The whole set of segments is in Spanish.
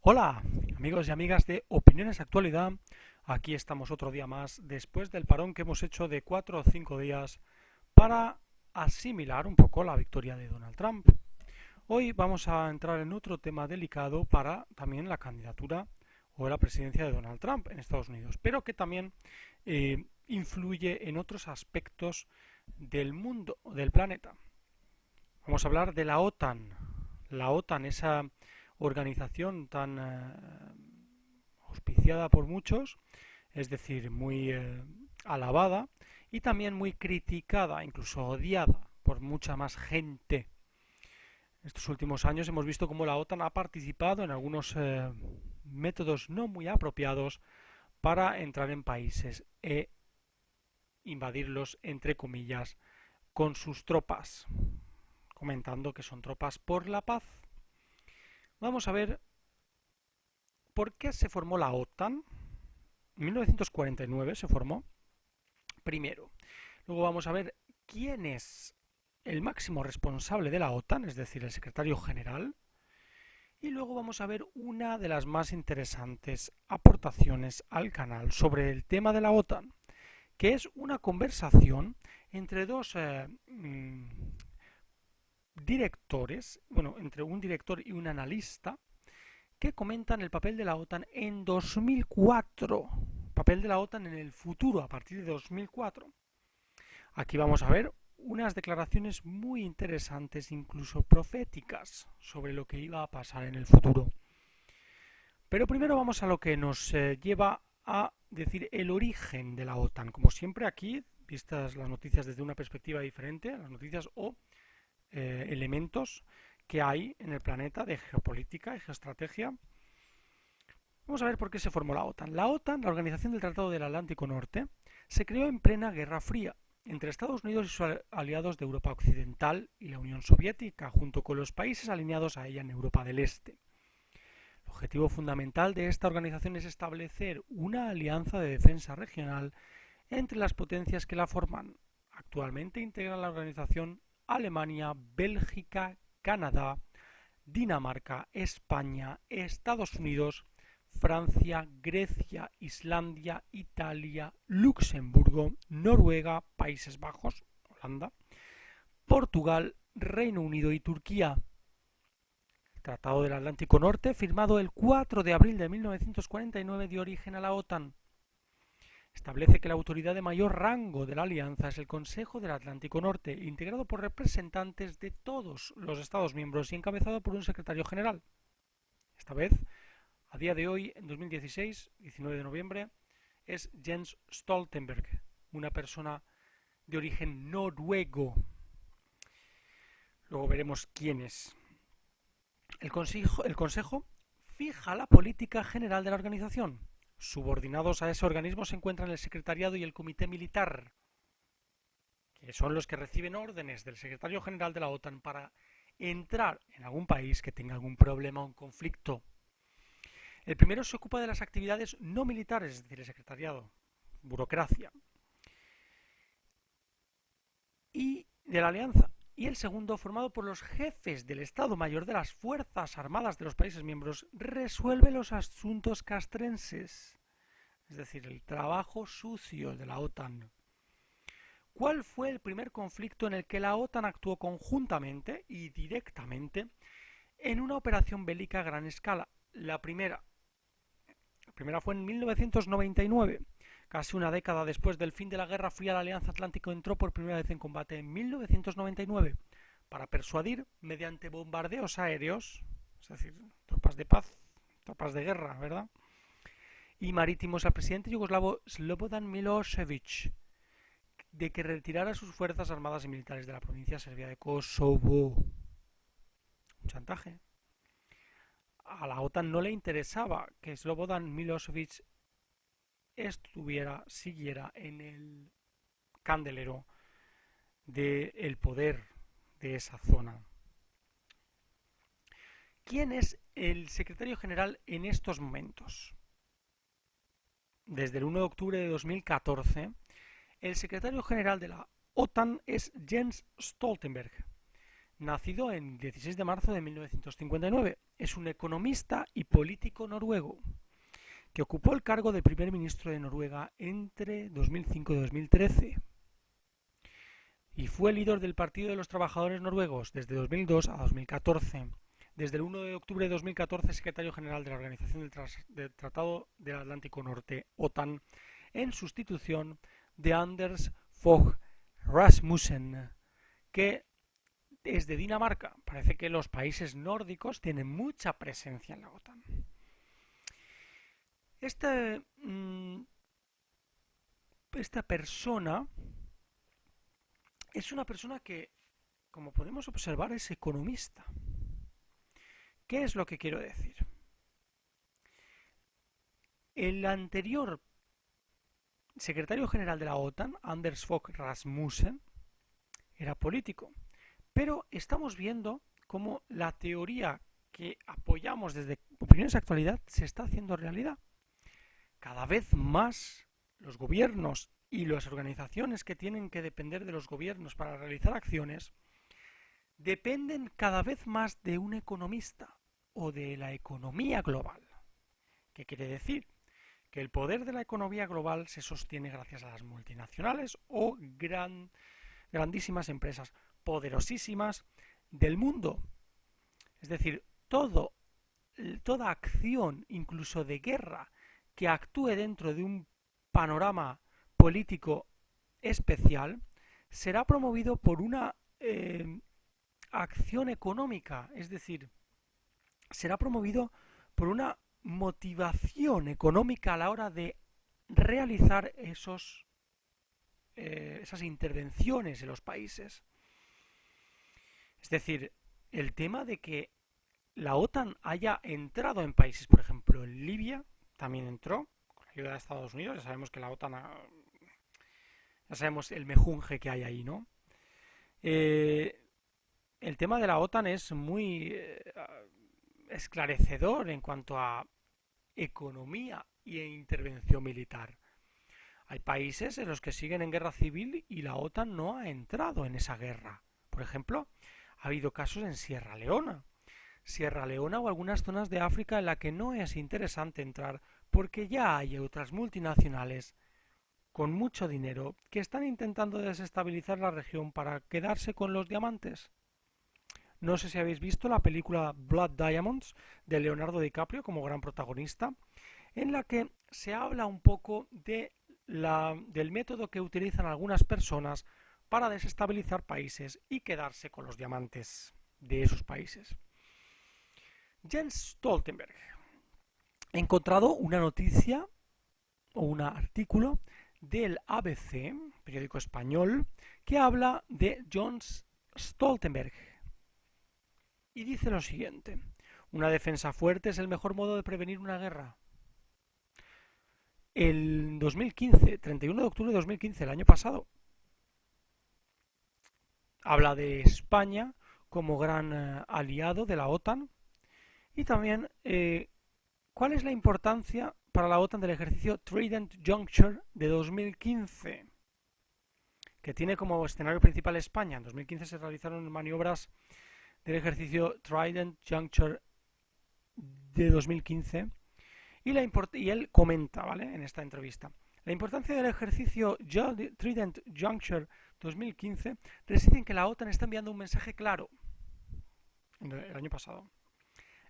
Hola, amigos y amigas de Opiniones Actualidad. Aquí estamos otro día más, después del parón que hemos hecho de 4 o 5 días para asimilar un poco la victoria de Donald Trump. Hoy vamos a entrar en otro tema delicado para también la candidatura o la presidencia de Donald Trump en Estados Unidos, pero que también influye en otros aspectos del mundo, del planeta. Vamos a hablar de la OTAN. La OTAN, esa organización tan auspiciada por muchos, es decir, muy alabada y también muy criticada, incluso odiada por mucha más gente. Estos últimos años hemos visto cómo la OTAN ha participado en algunos métodos no muy apropiados para entrar en países e invadirlos, entre comillas, con sus tropas, comentando que son tropas por la paz. Vamos a ver por qué se formó la OTAN. En 1949 se formó, primero. Luego vamos a ver quién es el máximo responsable de la OTAN, es decir, el secretario general. Y luego vamos a ver una de las más interesantes aportaciones al canal sobre el tema de la OTAN, que es una conversación entre dos directores, bueno, entre un director y un analista, que comentan el papel de la OTAN en 2004, papel de la OTAN en el futuro, a partir de 2004. Aquí vamos a ver unas declaraciones muy interesantes, incluso proféticas, sobre lo que iba a pasar en el futuro. Pero primero vamos a lo que nos lleva a decir el origen de la OTAN. Como siempre aquí, vistas las noticias desde una perspectiva diferente, las noticias o elementos que hay en el planeta de geopolítica y geoestrategia. Vamos a ver por qué se formó la OTAN. La OTAN, la Organización del Tratado del Atlántico Norte, se creó en plena Guerra Fría entre Estados Unidos y sus aliados de Europa Occidental y la Unión Soviética, junto con los países alineados a ella en Europa del Este. El objetivo fundamental de esta organización es establecer una alianza de defensa regional entre las potencias que la forman. Actualmente integran la organización Alemania, Bélgica, Canadá, Dinamarca, España, Estados Unidos, Francia, Grecia, Islandia, Italia, Luxemburgo, Noruega, Países Bajos, Holanda, Portugal, Reino Unido y Turquía. El Tratado del Atlántico Norte, firmado el 4 de abril de 1949, dio origen a la OTAN. Establece que la autoridad de mayor rango de la alianza es el Consejo del Atlántico Norte, integrado por representantes de todos los Estados miembros y encabezado por un secretario general. Esta vez, a día de hoy, en 2016, 19 de noviembre, es Jens Stoltenberg, una persona de origen noruego. Luego veremos quién es. El Consejo fija la política general de la organización. Subordinados a ese organismo se encuentran el Secretariado y el Comité Militar, que son los que reciben órdenes del Secretario General de la OTAN para entrar en algún país que tenga algún problema o un conflicto. El primero se ocupa de las actividades no militares, es decir, el Secretariado, burocracia, y de la Alianza. Y el segundo, formado por los jefes del Estado Mayor de las Fuerzas Armadas de los países miembros, resuelve los asuntos castrenses, es decir, el trabajo sucio de la OTAN. ¿Cuál fue el primer conflicto en el que la OTAN actuó conjuntamente y directamente en una operación bélica a gran escala? La primera fue en 1999. Casi una década después del fin de la Guerra Fría, la Alianza Atlántica entró por primera vez en combate en 1999 para persuadir, mediante bombardeos aéreos, es decir, tropas de paz, tropas de guerra, ¿verdad?, y marítimos, al presidente yugoslavo Slobodan Milosevic de que retirara sus fuerzas armadas y militares de la provincia serbia de Kosovo. Un chantaje. A la OTAN no le interesaba que Slobodan Milosevic siguiera en el candelero del poder de esa zona. ¿Quién es el secretario general en estos momentos? Desde el 1 de octubre de 2014, el secretario general de la OTAN es Jens Stoltenberg. nacido el 16 de marzo de 1959. Es un economista y político noruego que ocupó el cargo de primer ministro de Noruega entre 2005 y 2013 y fue líder del Partido de los Trabajadores Noruegos desde 2002 a 2014. Desde el 1 de octubre de 2014, secretario general de la Organización del Tratado del Atlántico Norte, OTAN, en sustitución de Anders Fogh Rasmussen, que es de Dinamarca. Parece que los países nórdicos tienen mucha presencia en la OTAN. Esta persona es una persona que, como podemos observar, es economista. ¿Qué es lo que quiero decir? El anterior secretario general de la OTAN, Anders Fogh Rasmussen, era político. Pero estamos viendo cómo la teoría que apoyamos desde Opiniones de Actualidad se está haciendo realidad. Cada vez más los gobiernos y las organizaciones que tienen que depender de los gobiernos para realizar acciones dependen cada vez más de un economista o de la economía global. ¿Qué quiere decir? Que el poder de la economía global se sostiene gracias a las multinacionales o grandísimas empresas poderosísimas del mundo. Es decir, toda acción, incluso de guerra, que actúe dentro de un panorama político especial, será promovido por una acción económica, es decir, será promovido por una motivación económica a la hora de realizar esas intervenciones en los países. Es decir, el tema de que la OTAN haya entrado en países, por ejemplo, en Libia también entró, con la ayuda de Estados Unidos. Ya sabemos que la OTAN, ya sabemos el mejunje que hay ahí, ¿no? El tema de la OTAN es muy esclarecedor en cuanto a economía e intervención militar. Hay países en los que siguen en guerra civil y la OTAN no ha entrado en esa guerra. Por ejemplo, ha habido casos en Sierra Leona o algunas zonas de África en la que no es interesante entrar porque ya hay otras multinacionales con mucho dinero que están intentando desestabilizar la región para quedarse con los diamantes. No sé si habéis visto la película Blood Diamonds de Leonardo DiCaprio como gran protagonista, en la que se habla un poco del método que utilizan algunas personas para desestabilizar países y quedarse con los diamantes de esos países. Jens Stoltenberg ha encontrado una noticia o un artículo del ABC, periódico español, que habla de Jens Stoltenberg y dice lo siguiente: una defensa fuerte es el mejor modo de prevenir una guerra. El 2015, 31 de octubre de 2015, el año pasado, habla de España como gran aliado de la OTAN y también cuál es la importancia para la OTAN del ejercicio Trident Juncture de 2015, que tiene como escenario principal España. En 2015 se realizaron maniobras del ejercicio Trident Juncture de 2015 y él comenta, ¿vale?, en esta entrevista: la importancia del ejercicio Trident Juncture 2015 reside en que la OTAN está enviando un mensaje claro. El año pasado: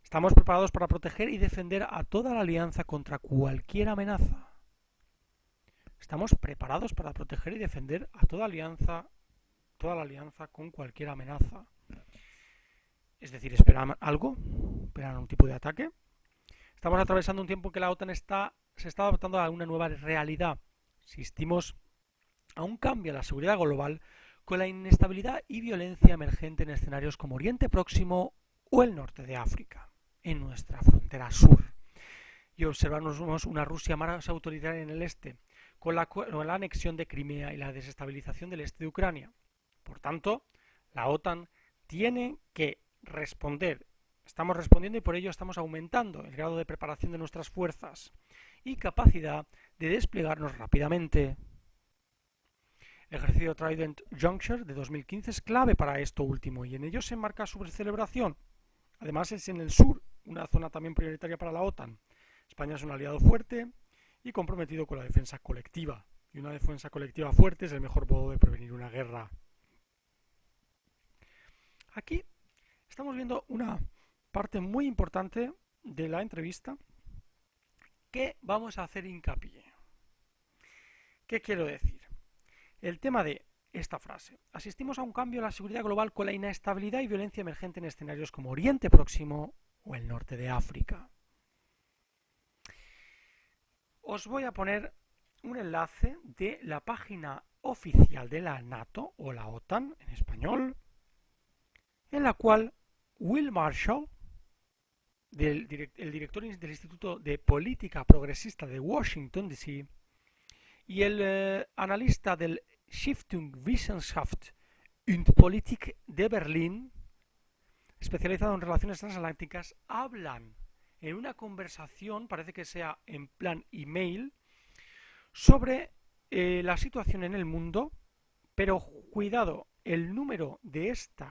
estamos preparados para proteger y defender a toda la alianza contra cualquier amenaza. Estamos preparados para proteger y defender a toda la alianza con cualquier amenaza. Es decir, esperan algo, esperan un tipo de ataque. Estamos atravesando un tiempo en que la OTAN se está adaptando a una nueva realidad. Asistimos a un cambio en la seguridad global con la inestabilidad y violencia emergente en escenarios como Oriente Próximo o el norte de África, en nuestra frontera sur. Y observamos una Rusia más autoritaria en el este, con la anexión de Crimea y la desestabilización del este de Ucrania. Por tanto, la OTAN tiene que responder. Estamos respondiendo y por ello estamos aumentando el grado de preparación de nuestras fuerzas y capacidad de desplegarnos rápidamente. El ejercicio Trident Juncture de 2015 es clave para esto último y en ello se enmarca su celebración. Además es en el sur, una zona también prioritaria para la OTAN. España es un aliado fuerte y comprometido con la defensa colectiva. Y una defensa colectiva fuerte es el mejor modo de prevenir una guerra. Aquí estamos viendo una parte muy importante de la entrevista que vamos a hacer hincapié. ¿Qué quiero decir? El tema de esta frase. Asistimos a un cambio en la seguridad global con la inestabilidad y violencia emergente en escenarios como Oriente Próximo o el norte de África. Os voy a poner un enlace de la página oficial de la NATO o la OTAN en español, en la cual Will Marshall, el director del Instituto de Política Progresista de Washington, D.C., y el analista del Stiftung Wissenschaft und Politik de Berlín, especializado en relaciones transatlánticas, hablan en una conversación, parece que sea en plan email, sobre la situación en el mundo, pero cuidado, el número de este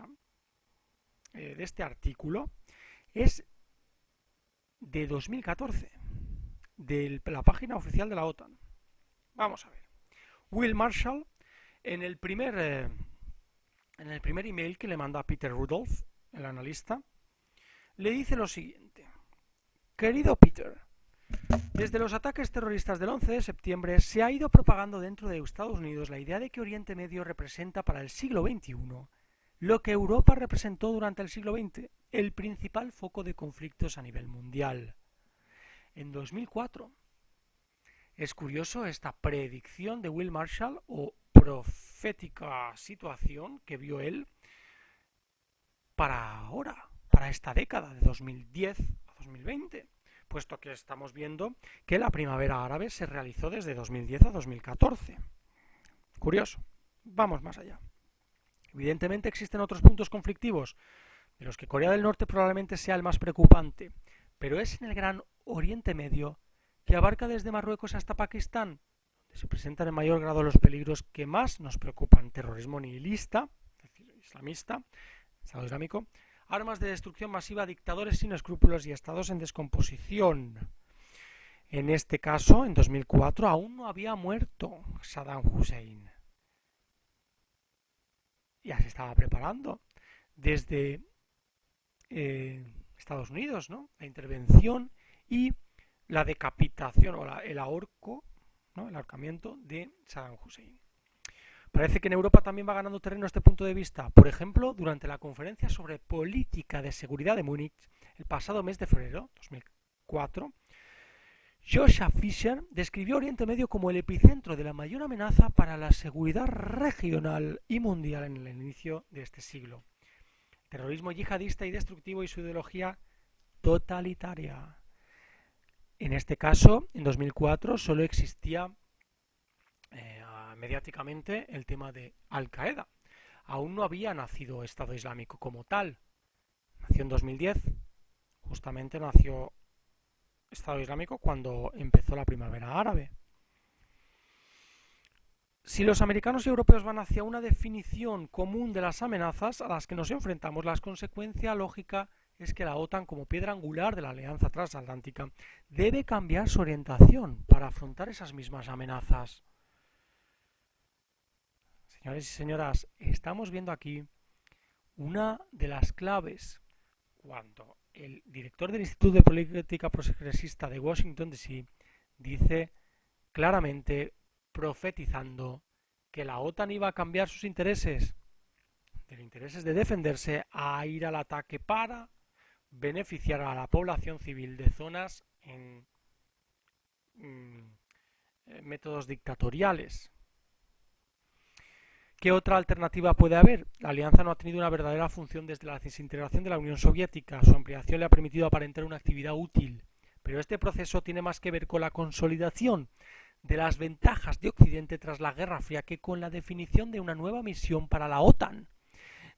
artículo es de 2014, de la página oficial de la OTAN. Vamos a ver. Will Marshall, en el primer email que le manda a Peter Rudolph, el analista, le dice lo siguiente. Querido Peter, desde los ataques terroristas del 11 de septiembre se ha ido propagando dentro de Estados Unidos la idea de que Oriente Medio representa para el siglo XXI lo que Europa representó durante el siglo XX, el principal foco de conflictos a nivel mundial. En 2004, es curioso esta predicción de Will Marshall o profética situación que vio él para ahora, para esta década de 2010 a 2020, puesto que estamos viendo que la primavera árabe se realizó desde 2010 a 2014. Curioso. Vamos más allá. Evidentemente existen otros puntos conflictivos, de los que Corea del Norte probablemente sea el más preocupante, pero es en el Gran Oriente Medio, que abarca desde Marruecos hasta Pakistán, donde se presentan en mayor grado los peligros que más nos preocupan: terrorismo nihilista, es decir, islamista, Estado Islámico, armas de destrucción masiva, dictadores sin escrúpulos y estados en descomposición. En este caso, en 2004, aún no había muerto Saddam Hussein. Ya se estaba preparando desde Estados Unidos, ¿no?, la intervención y la decapitación o el ahorco, ¿no?, el ahorcamiento de Saddam Hussein. Parece que en Europa también va ganando terreno este punto de vista. Por ejemplo, durante la conferencia sobre política de seguridad de Múnich, el pasado mes de febrero 2004, Joshua Fischer describió Oriente Medio como el epicentro de la mayor amenaza para la seguridad regional y mundial en el inicio de este siglo. Terrorismo yihadista y destructivo y su ideología totalitaria. En este caso, en 2004, solo existía mediáticamente el tema de Al-Qaeda. Aún no había nacido Estado Islámico como tal. Nació en 2010. Justamente nació Estado Islámico cuando empezó la primavera árabe. Si los americanos y europeos van hacia una definición común de las amenazas a las que nos enfrentamos, la consecuencia lógica es que la OTAN, como piedra angular de la alianza transatlántica, debe cambiar su orientación para afrontar esas mismas amenazas. Señores y señoras, estamos viendo aquí una de las claves cuando el director del Instituto de Política Progresista de Washington, D.C., dice claramente, profetizando, que la OTAN iba a cambiar sus intereses, de los intereses de defenderse, a ir al ataque para beneficiar a la población civil de zonas en métodos dictatoriales. ¿Qué otra alternativa puede haber? La alianza no ha tenido una verdadera función desde la desintegración de la Unión Soviética. Su ampliación le ha permitido aparentar una actividad útil, pero este proceso tiene más que ver con la consolidación de las ventajas de Occidente tras la Guerra Fría que con la definición de una nueva misión para la OTAN,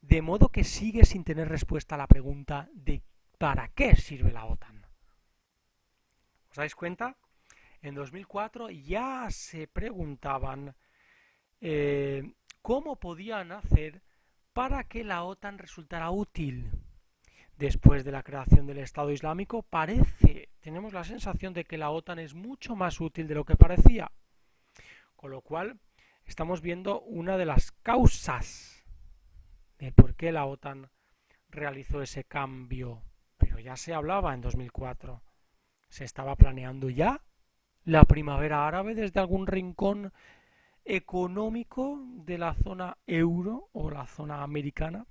de modo que sigue sin tener respuesta a la pregunta de ¿para qué sirve la OTAN? ¿Os dais cuenta? En 2004 ya se preguntaban cómo podían hacer para que la OTAN resultara útil. Después de la creación del Estado Islámico, tenemos la sensación de que la OTAN es mucho más útil de lo que parecía. Con lo cual, estamos viendo una de las causas de por qué la OTAN realizó ese cambio. Pero ya se hablaba en 2004. Se estaba planeando ya la primavera árabe desde algún rincón económico de la zona euro o la zona americana.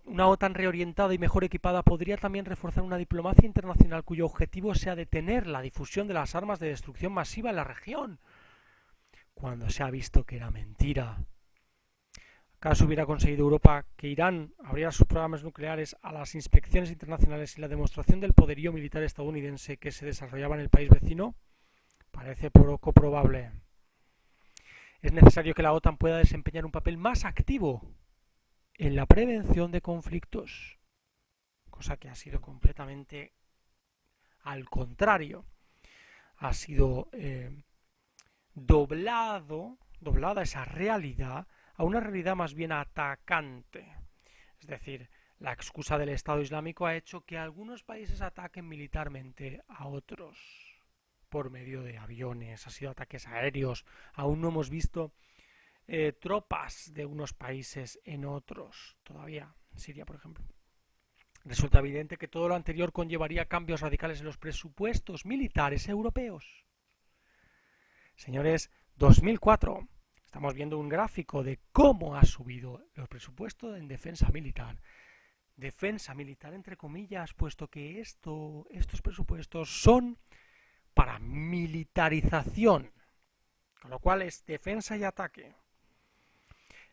Una OTAN reorientada y mejor equipada podría también reforzar una diplomacia internacional cuyo objetivo sea detener la difusión de las armas de destrucción masiva en la región, cuando se ha visto que era mentira. ¿Acaso hubiera conseguido Europa que Irán abriera sus programas nucleares a las inspecciones internacionales y la demostración del poderío militar estadounidense que se desarrollaba en el país vecino? Parece poco probable. Es necesario que la OTAN pueda desempeñar un papel más activo en la prevención de conflictos, cosa que ha sido completamente al contrario. Ha sido doblada esa realidad a una realidad más bien atacante. Es decir, la excusa del Estado Islámico ha hecho que algunos países ataquen militarmente a otros por medio de aviones, ha sido ataques aéreos. Aún no hemos visto tropas de unos países en otros, todavía en Siria, por ejemplo. Resulta evidente que todo lo anterior conllevaría cambios radicales en los presupuestos militares europeos. Señores, 2004. Estamos viendo un gráfico de cómo ha subido los presupuestos en defensa militar. Defensa militar entre comillas, puesto que estos presupuestos son para militarización, con lo cual es defensa y ataque.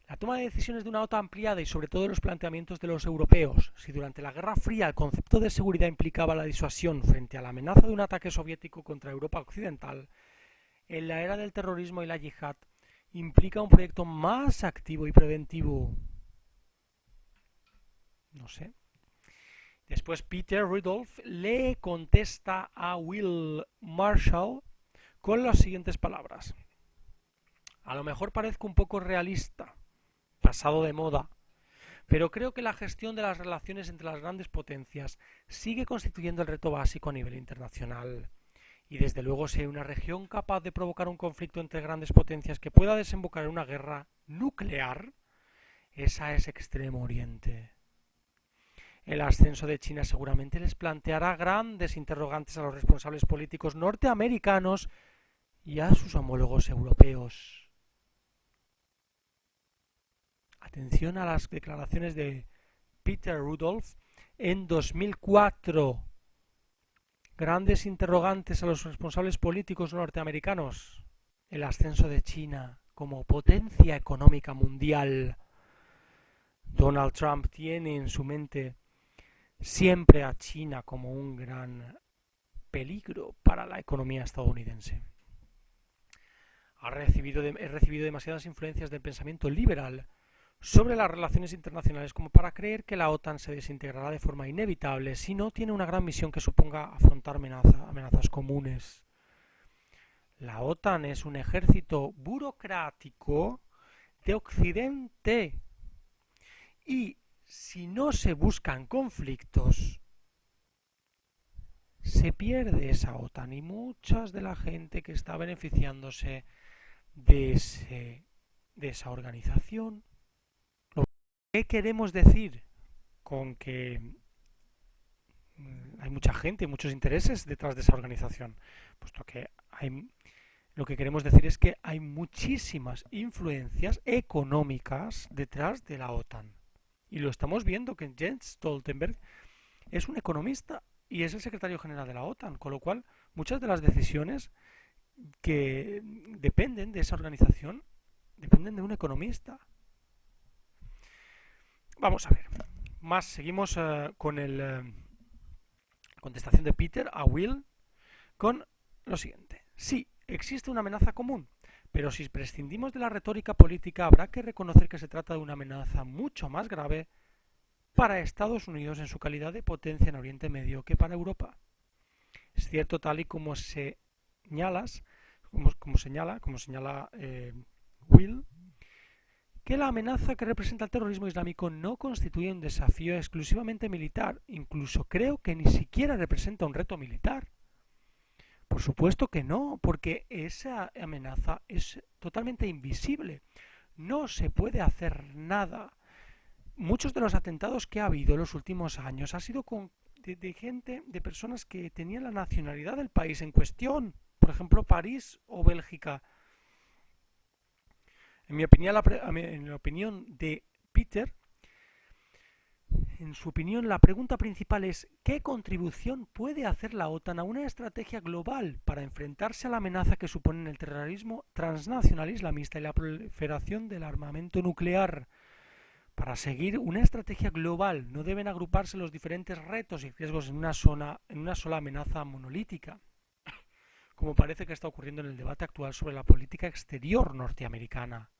La toma de decisiones de una OTAN ampliada y sobre todo los planteamientos de los europeos. Si durante la Guerra Fría el concepto de seguridad implicaba la disuasión frente a la amenaza de un ataque soviético contra Europa occidental, en la era del terrorismo y la yihad implica un proyecto más activo y preventivo. No sé. Después Peter Rudolph le contesta a Will Marshall con las siguientes palabras. A lo mejor parezco un poco realista, pasado de moda, pero creo que la gestión de las relaciones entre las grandes potencias sigue constituyendo el reto básico a nivel internacional. Y desde luego si hay una región capaz de provocar un conflicto entre grandes potencias que pueda desembocar en una guerra nuclear, esa es Extremo Oriente. El ascenso de China seguramente les planteará grandes interrogantes a los responsables políticos norteamericanos y a sus homólogos europeos. Atención a las declaraciones de Peter Rudolph en 2004. Grandes interrogantes a los responsables políticos norteamericanos. El ascenso de China como potencia económica mundial. Donald Trump tiene en su mente siempre a China como un gran peligro para la economía estadounidense. He recibido demasiadas influencias del pensamiento liberal sobre las relaciones internacionales como para creer que la OTAN se desintegrará de forma inevitable si no tiene una gran misión que suponga afrontar amenazas comunes. La OTAN es un ejército burocrático de Occidente y si no se buscan conflictos se pierde esa OTAN y muchas de la gente que está beneficiándose de esa organización. ¿Qué queremos decir con que hay mucha gente y muchos intereses detrás de esa organización? Puesto que lo que queremos decir es que hay muchísimas influencias económicas detrás de la OTAN. Y lo estamos viendo que Jens Stoltenberg es un economista y es el secretario general de la OTAN, con lo cual muchas de las decisiones que dependen de esa organización dependen de un economista. Vamos a ver. Seguimos con la contestación de Peter a Will con lo siguiente. Sí, existe una amenaza común, pero si prescindimos de la retórica política habrá que reconocer que se trata de una amenaza mucho más grave para Estados Unidos en su calidad de potencia en Oriente Medio que para Europa. Es cierto, tal y como como señala Will, que la amenaza que representa el terrorismo islámico no constituye un desafío exclusivamente militar, incluso creo que ni siquiera representa un reto militar. Por supuesto que no, porque esa amenaza es totalmente invisible. No se puede hacer nada. Muchos de los atentados que ha habido en los últimos años ha sido de gente, de personas que tenían la nacionalidad del país en cuestión. Por ejemplo, París o Bélgica. En la opinión de Peter, en su opinión, la pregunta principal es ¿qué contribución puede hacer la OTAN a una estrategia global para enfrentarse a la amenaza que suponen el terrorismo transnacional islamista y la proliferación del armamento nuclear? Para seguir una estrategia global no deben agruparse los diferentes retos y riesgos en una sola amenaza monolítica, como parece que está ocurriendo en el debate actual sobre la política exterior norteamericana.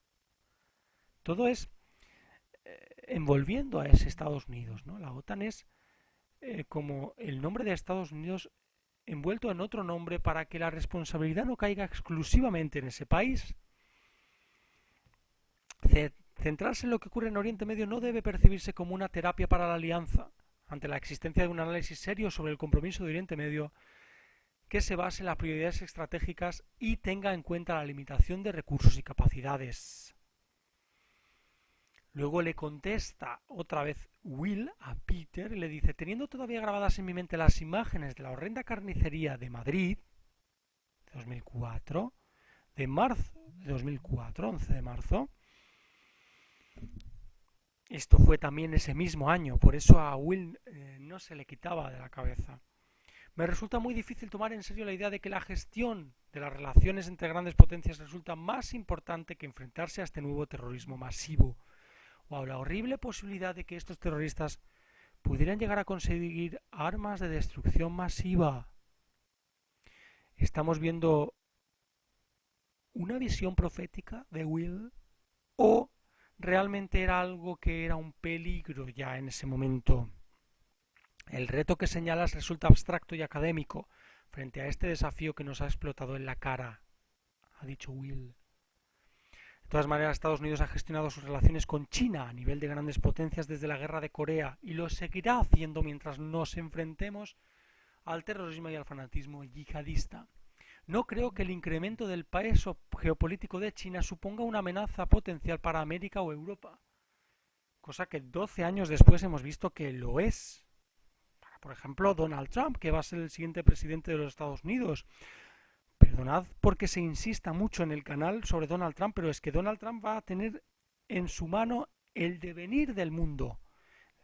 Todo es envolviendo a ese Estados Unidos, ¿no? La OTAN es como el nombre de Estados Unidos envuelto en otro nombre para que la responsabilidad no caiga exclusivamente en ese país. Centrarse en lo que ocurre en Oriente Medio no debe percibirse como una terapia para la alianza. Ante la existencia de un análisis serio sobre el compromiso de Oriente Medio que se base en las prioridades estratégicas y tenga en cuenta la limitación de recursos y capacidades. Luego le contesta otra vez Will a Peter y le dice, teniendo todavía grabadas en mi mente las imágenes de la horrenda carnicería de Madrid, de 2004, de marzo de 2004, 11 de marzo, esto fue también ese mismo año, por eso a Will no se le quitaba de la cabeza. Me resulta muy difícil tomar en serio la idea de que la gestión de las relaciones entre grandes potencias resulta más importante que enfrentarse a este nuevo terrorismo masivo, o a la horrible posibilidad de que estos terroristas pudieran llegar a conseguir armas de destrucción masiva. ¿Estamos viendo una visión profética de Will o realmente era algo que era un peligro ya en ese momento? El reto que señalas resulta abstracto y académico frente a este desafío que nos ha explotado en la cara, ha dicho Will. De todas maneras, Estados Unidos ha gestionado sus relaciones con China a nivel de grandes potencias desde la guerra de Corea y lo seguirá haciendo mientras nos enfrentemos al terrorismo y al fanatismo yihadista. No creo que el incremento del peso geopolítico de China suponga una amenaza potencial para América o Europa, cosa que 12 años después hemos visto que lo es. Por ejemplo, Donald Trump, que va a ser el siguiente presidente de los Estados Unidos. Perdonad porque se insista mucho en el canal sobre Donald Trump, pero es que Donald Trump va a tener en su mano el devenir del mundo.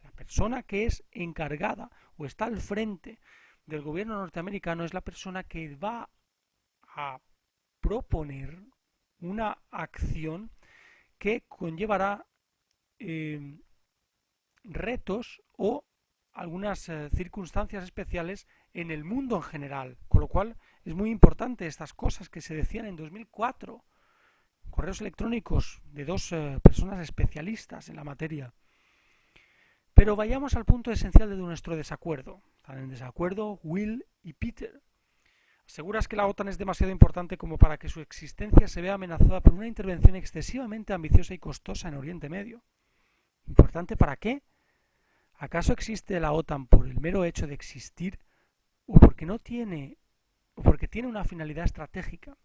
La persona que es encargada o está al frente del gobierno norteamericano es la persona que va a proponer una acción que conllevará retos o algunas circunstancias especiales en el mundo en general, con lo cual es muy importante estas cosas que se decían en 2004, correos electrónicos de dos personas especialistas en la materia. Pero vayamos al punto esencial de nuestro desacuerdo. Están en desacuerdo Will y Peter. Aseguras que la OTAN es demasiado importante como para que su existencia se vea amenazada por una intervención excesivamente ambiciosa y costosa en Oriente Medio. ¿Importante para qué? ¿Acaso existe la OTAN por el mero hecho de existir o porque tiene una finalidad estratégica?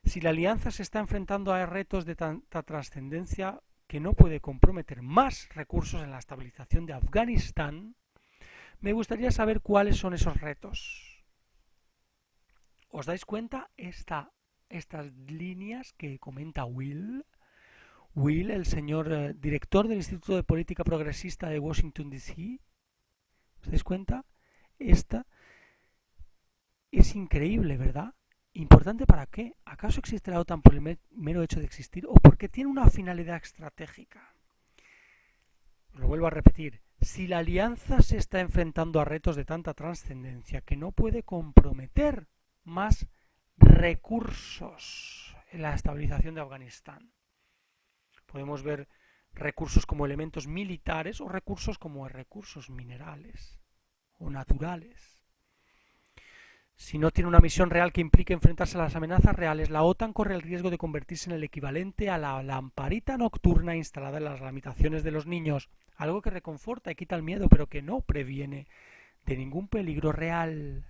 Si la alianza se está enfrentando a retos de tanta trascendencia que no puede comprometer más recursos en la estabilización de Afganistán, me gustaría saber cuáles son esos retos. ¿Os dais cuenta estas líneas que comenta Will? Will, el señor director del Instituto de Política Progresista de Washington, D.C. ¿Os dais cuenta? Esta es increíble, ¿verdad? ¿Importante para qué? ¿Acaso existe la OTAN por el mero hecho de existir o porque tiene una finalidad estratégica? Lo vuelvo a repetir. Si la alianza se está enfrentando a retos de tanta trascendencia que no puede comprometer más recursos en la estabilización de Afganistán. Podemos ver recursos como elementos militares o recursos como recursos minerales o naturales. Si no tiene una misión real que implique enfrentarse a las amenazas reales, la OTAN corre el riesgo de convertirse en el equivalente a la lamparita nocturna instalada en las habitaciones de los niños, algo que reconforta y quita el miedo, pero que no previene de ningún peligro real.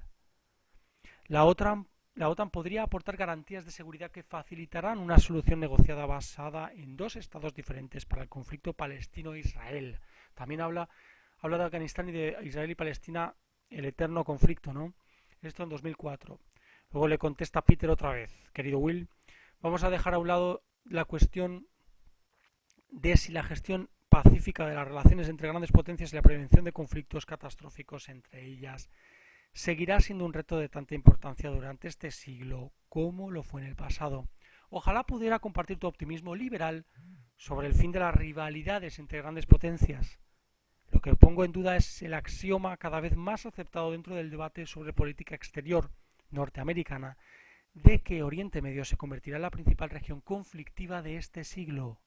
La OTAN podría aportar garantías de seguridad que facilitarán una solución negociada basada en dos estados diferentes para el conflicto palestino-Israel. También habla de Afganistán y de Israel y Palestina, el eterno conflicto, ¿no? Esto en 2004. Luego le contesta Peter otra vez, querido Will, vamos a dejar a un lado la cuestión de si la gestión pacífica de las relaciones entre grandes potencias y la prevención de conflictos catastróficos entre ellas seguirá siendo un reto de tanta importancia durante este siglo como lo fue en el pasado. Ojalá pudiera compartir tu optimismo liberal sobre el fin de las rivalidades entre grandes potencias. Lo que pongo en duda es el axioma cada vez más aceptado dentro del debate sobre política exterior norteamericana de que Oriente Medio se convertirá en la principal región conflictiva de este siglo.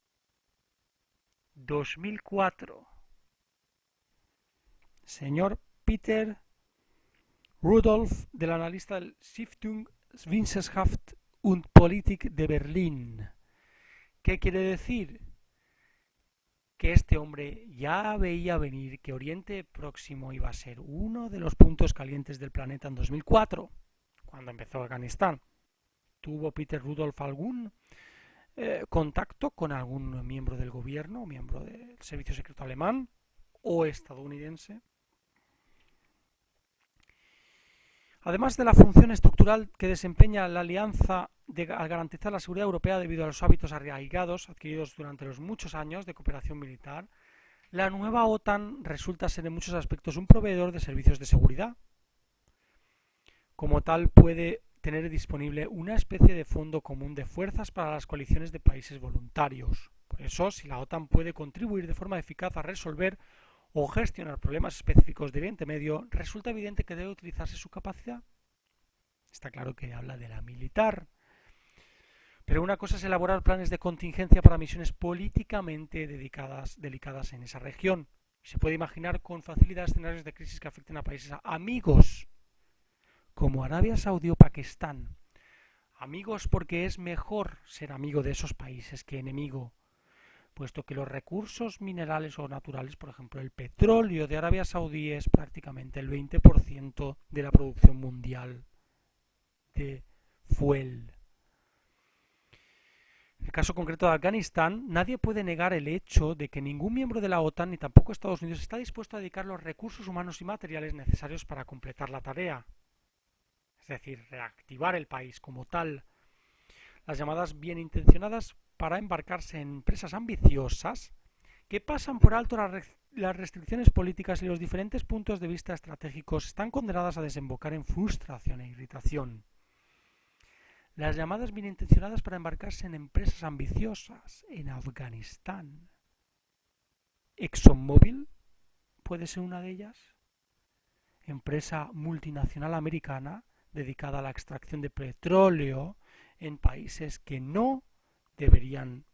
2004. Señor Peter Rudolph, del analista del Stiftungswissenschaft und Politik de Berlín. ¿Qué quiere decir? Que este hombre ya veía venir que Oriente Próximo iba a ser uno de los puntos calientes del planeta en 2004, cuando empezó Afganistán. ¿Tuvo Peter Rudolph algún contacto con algún miembro del gobierno, miembro del servicio secreto alemán o estadounidense? Además de la función estructural que desempeña la alianza al garantizar la seguridad europea debido a los hábitos arraigados adquiridos durante los muchos años de cooperación militar, la nueva OTAN resulta ser en muchos aspectos un proveedor de servicios de seguridad. Como tal, puede tener disponible una especie de fondo común de fuerzas para las coaliciones de países voluntarios. Por eso, si la OTAN puede contribuir de forma eficaz a resolver o gestionar problemas específicos de Oriente Medio, resulta evidente que debe utilizarse su capacidad. Está claro que habla de la militar. Pero una cosa es elaborar planes de contingencia para misiones políticamente delicadas en esa región. Se puede imaginar con facilidad escenarios de crisis que afecten a países amigos, como Arabia Saudí o Pakistán. Amigos porque es mejor ser amigo de esos países que enemigo, puesto que los recursos minerales o naturales, por ejemplo el petróleo de Arabia Saudí, es prácticamente el 20% de la producción mundial de fuel. En el caso concreto de Afganistán, nadie puede negar el hecho de que ningún miembro de la OTAN, ni tampoco Estados Unidos, está dispuesto a dedicar los recursos humanos y materiales necesarios para completar la tarea, es decir, reactivar el país como tal. Las llamadas bien intencionadas para embarcarse en empresas ambiciosas que pasan por alto las restricciones políticas y los diferentes puntos de vista estratégicos están condenadas a desembocar en frustración e irritación. Las llamadas bien intencionadas para embarcarse en empresas ambiciosas en Afganistán. ExxonMobil puede ser una de ellas. Empresa multinacional americana dedicada a la extracción de petróleo en países que no deberían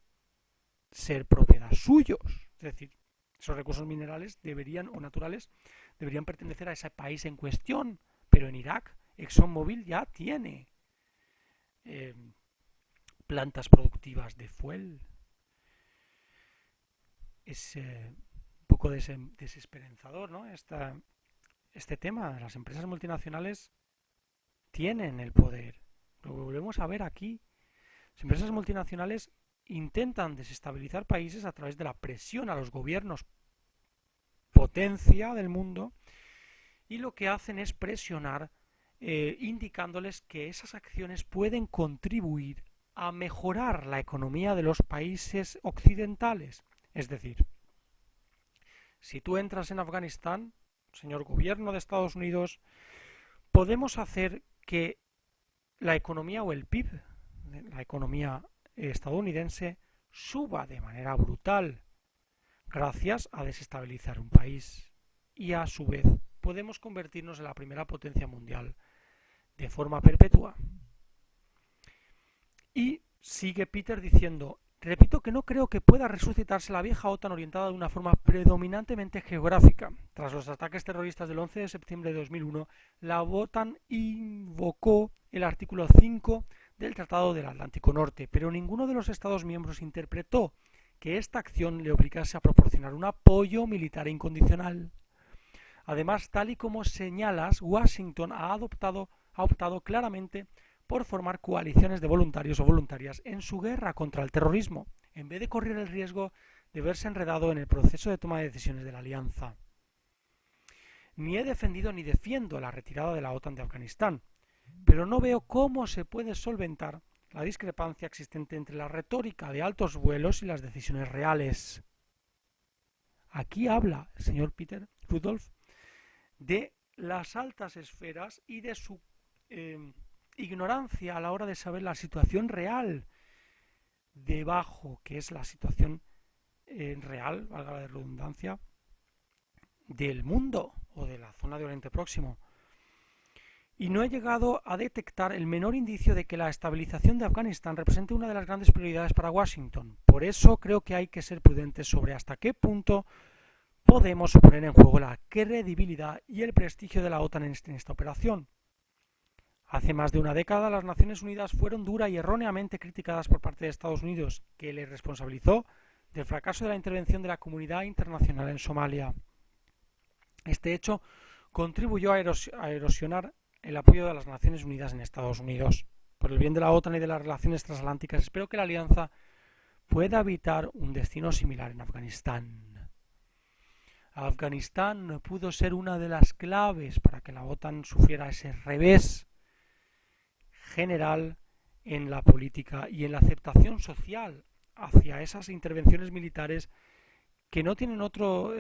ser propiedad suyos. Es decir, esos recursos minerales o naturales deberían pertenecer a ese país en cuestión. Pero en Irak, ExxonMobil ya tiene plantas productivas de fuel. Es un poco desesperanzador, ¿no? Este tema. Las empresas multinacionales tienen el poder. Lo volvemos a ver aquí. Las empresas multinacionales intentan desestabilizar países a través de la presión a los gobiernos potencia del mundo, y lo que hacen es presionar indicándoles que esas acciones pueden contribuir a mejorar la economía de los países occidentales. Es decir, si tú entras en Afganistán, señor gobierno de Estados Unidos, podemos hacer que la economía o el PIB, la economía estadounidense, suba de manera brutal gracias a desestabilizar un país, y a su vez podemos convertirnos en la primera potencia mundial de forma perpetua. Y sigue Peter diciendo, Repito que no creo que pueda resucitarse la vieja OTAN orientada de una forma predominantemente geográfica. Tras los ataques terroristas del 11 de septiembre de 2001, la OTAN invocó el artículo 5 del Tratado del Atlántico Norte, pero ninguno de los Estados miembros interpretó que esta acción le obligase a proporcionar un apoyo militar incondicional. Además, tal y como señalas, Washington ha optado claramente por formar coaliciones de voluntarios o voluntarias en su guerra contra el terrorismo, en vez de correr el riesgo de verse enredado en el proceso de toma de decisiones de la alianza. Ni he defendido ni defiendo la retirada de la OTAN de Afganistán, pero no veo cómo se puede solventar la discrepancia existente entre la retórica de altos vuelos y las decisiones reales. Aquí habla el señor Peter Rudolph de las altas esferas y de su ignorancia a la hora de saber la situación real debajo, que es la situación real, valga la redundancia, del mundo o de la zona de Oriente Próximo. Y no he llegado a detectar el menor indicio de que la estabilización de Afganistán represente una de las grandes prioridades para Washington. Por eso creo que hay que ser prudentes sobre hasta qué punto podemos poner en juego la credibilidad y el prestigio de la OTAN en esta operación. Hace más de una década las Naciones Unidas fueron dura y erróneamente criticadas por parte de Estados Unidos, que les responsabilizó del fracaso de la intervención de la comunidad internacional en Somalia. Este hecho contribuyó a erosionar el apoyo de las Naciones Unidas en Estados Unidos. Por el bien de la OTAN y de las relaciones transatlánticas, espero que la alianza pueda evitar un destino similar en Afganistán. Afganistán pudo ser una de las claves para que la OTAN sufriera ese revés general en la política y en la aceptación social hacia esas intervenciones militares que no tienen otro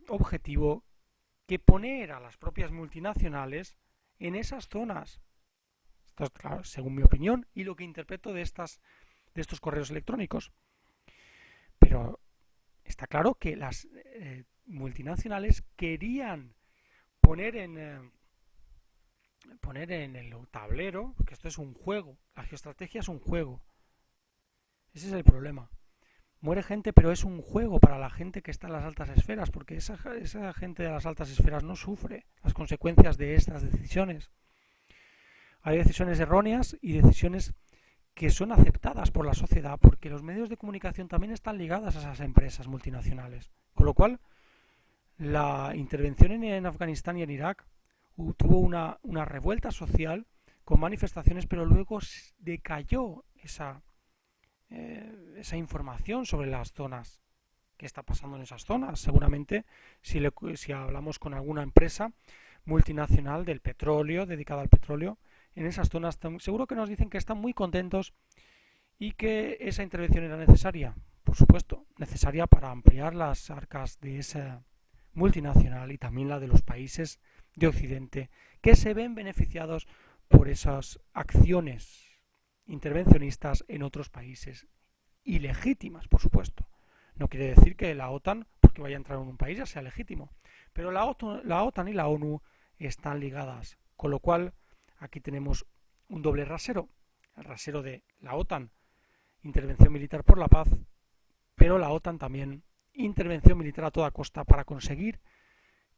objetivo que poner a las propias multinacionales en esas zonas. Esto es claro, según mi opinión y lo que interpreto de estos correos electrónicos. Pero está claro que las multinacionales querían poner en el tablero, porque esto es un juego, la geoestrategia es un juego. Ese es el problema. Muere gente, pero es un juego para la gente que está en las altas esferas, porque esa gente de las altas esferas no sufre las consecuencias de estas decisiones. Hay decisiones erróneas y decisiones que son aceptadas por la sociedad, porque los medios de comunicación también están ligados a esas empresas multinacionales. Con lo cual, la intervención en Afganistán y en Irak tuvo una revuelta social con manifestaciones, pero luego decayó esa información sobre las zonas. ¿Qué está pasando en esas zonas? Seguramente, si hablamos con alguna empresa multinacional del petróleo, dedicada al petróleo, en esas zonas seguro que nos dicen que están muy contentos y que esa intervención era necesaria. Por supuesto, necesaria para ampliar las arcas de esa multinacional y también la de los países de Occidente que se ven beneficiados por esas acciones intervencionistas en otros países ilegítimas, por supuesto. No quiere decir que la OTAN, porque vaya a entrar en un país, ya sea legítimo, pero la OTAN y la ONU están ligadas, con lo cual aquí tenemos un doble rasero, el rasero de la OTAN, intervención militar por la paz, pero la OTAN también intervención militar a toda costa para conseguir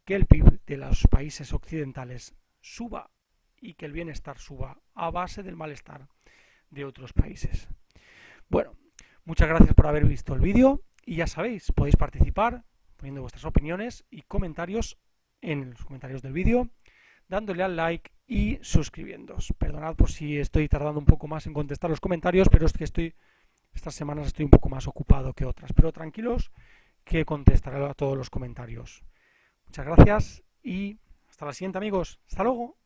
que el PIB de los países occidentales suba y que el bienestar suba a base del malestar de otros países. Bueno, muchas gracias por haber visto el vídeo y ya sabéis, podéis participar poniendo vuestras opiniones y comentarios en los comentarios del vídeo, dándole al like y suscribiéndoos. Perdonad por si estoy tardando un poco más en contestar los comentarios, pero es que estas semanas estoy un poco más ocupado que otras, pero tranquilos que contestaré a todos los comentarios. Muchas gracias y hasta la siguiente, amigos. Hasta luego.